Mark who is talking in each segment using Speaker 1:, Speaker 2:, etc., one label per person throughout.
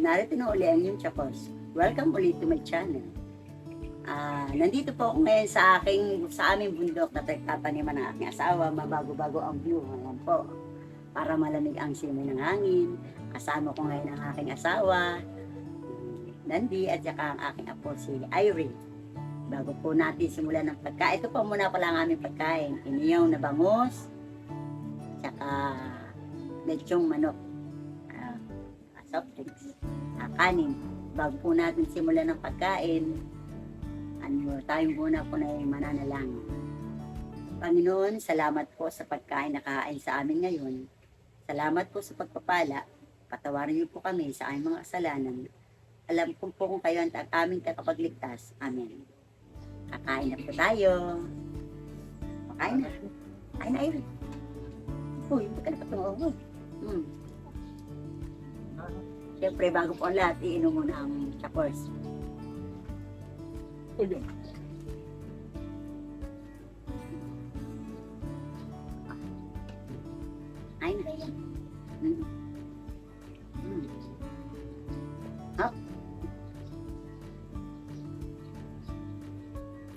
Speaker 1: narito na uli ang yung Chapos. Welcome ulit to my channel. Nandito po ako ngayon sa aming bundok na pagtataniman ng aking asawa. Mabago-bago ang view. Ayan po. Para malamig ang simoy ng hangin. Kasama ko ngayon ang aking asawa, Nandi, at saka ang aking apo si Irene. Bago po natin simulan ng pagkain. Ito po muna pala ang aming pagkain. Iniyaw na bangus, saka lechong manok, soft drinks, kanin. Bago po natin simulan ng pagkain, tayo muna po na yung mananalangin. Panginoon, salamat po sa pagkain na kakain sa amin ngayon. Salamat po sa pagpapala. Patawarin niyo po kami sa aming mga kasalanan. Alam ko po kung kayo ang aming kakapagligtas. Amen. Kakain na po tayo. Kakain na. Kain na, Irene. Uy, hindi ka na patungo. Siyempre, bago po ang lahat, iinom mo na ang Chapos.
Speaker 2: Ayun.
Speaker 1: Ay na. Hop.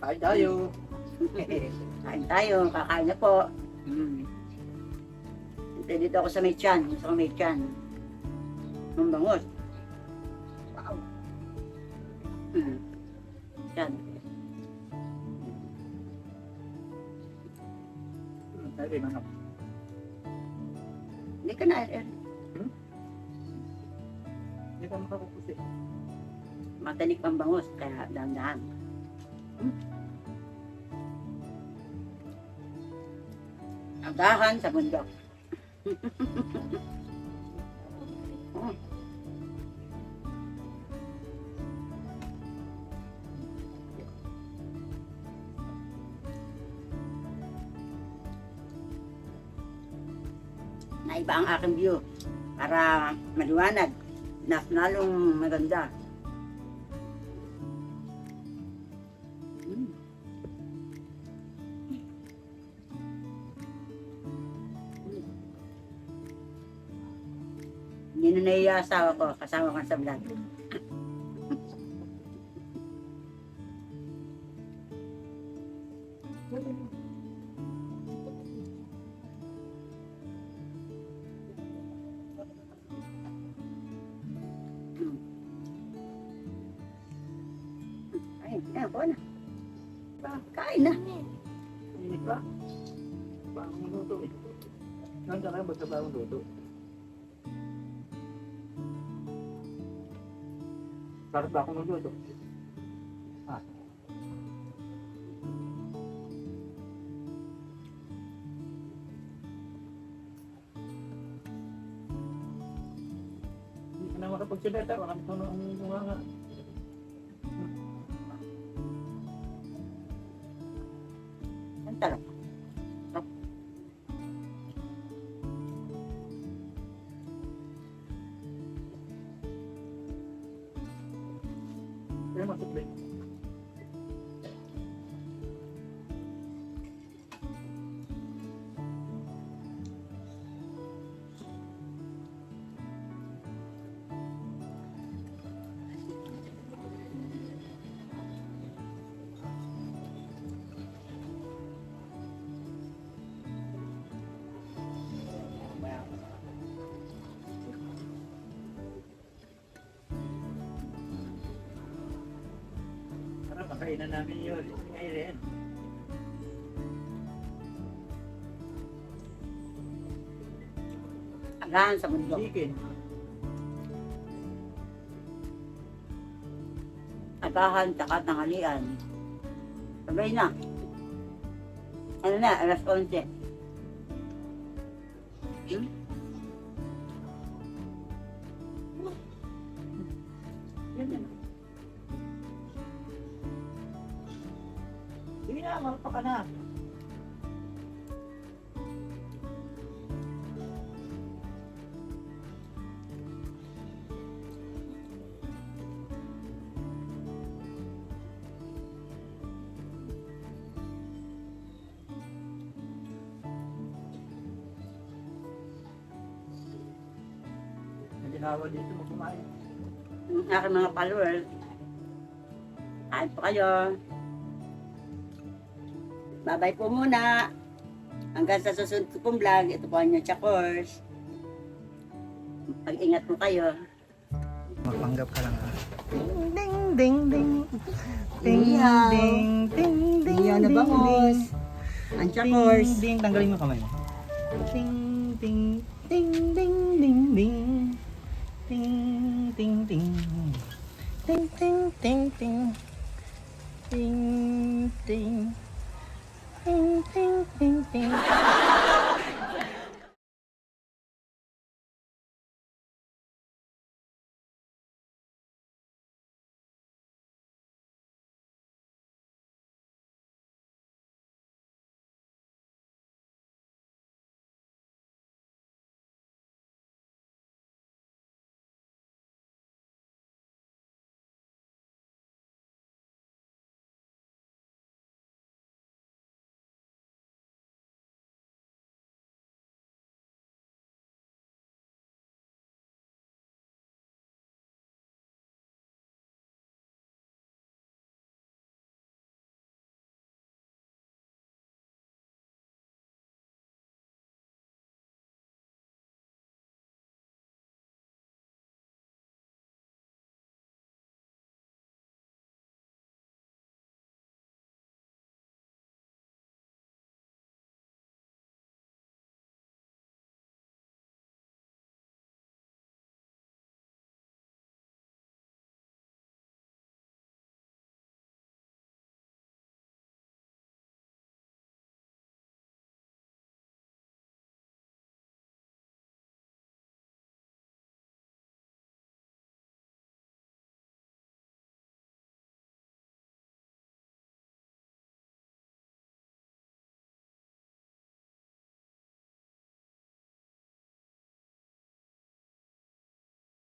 Speaker 2: Kain tayo.
Speaker 1: Kain tayo, kakain na po. Dito ako sa may tiyan, Ang bangus. Wow. Yan.
Speaker 2: Tayo rin manok.
Speaker 1: Hindi ka na,
Speaker 2: Hindi ka makakukusi.
Speaker 1: matanik pang bangus, kaya dahan-dahan. Agahan sa bundok. Naiba ang aking view para maliwanag, lalong maganda. Hindi na naiya asawa ko, kasama ko sa vlog. Ay, ako na. Kain na.
Speaker 2: Init ba? Bagong luto eh. Nandiyan kayo basta bagong luto. Sarap ba akong magluto? Hindi ka na makapagsalita. Baka matuno ang bunganga.
Speaker 1: Ang talong.
Speaker 2: Kaya masukli. Tara, pakainan namin yun. Irene.
Speaker 1: Agahan sa bundok.
Speaker 2: Chicken.
Speaker 1: Agahan, tsaka tanghalian. Sabay na. Ano na, alas 11.
Speaker 2: Yan yan. Sige na, marapa ka na. Ginawa dito mo kumain.
Speaker 1: aking mga followers. Kain po kayo. Bye-bye po muna. Hanggang sa susunod ko pong vlog, ito po ang inyong Chakors. Pag-ingat po kayo.
Speaker 2: Magpanggap ka lang. Ding, ding, ding, ding. Ding,
Speaker 1: Iyaw.
Speaker 2: ding, ding, ding,
Speaker 1: Iyaw na
Speaker 2: ding,
Speaker 1: bangos.
Speaker 2: ding.
Speaker 1: Ang Chakors.
Speaker 2: Ding, ding, tanggalin mo kamay. Ding, ding, ding, ding, ding, ding. Ding, ding, ding. Ding, ding, ding, ding. Ding, ding. Ding, ding, ding, ding.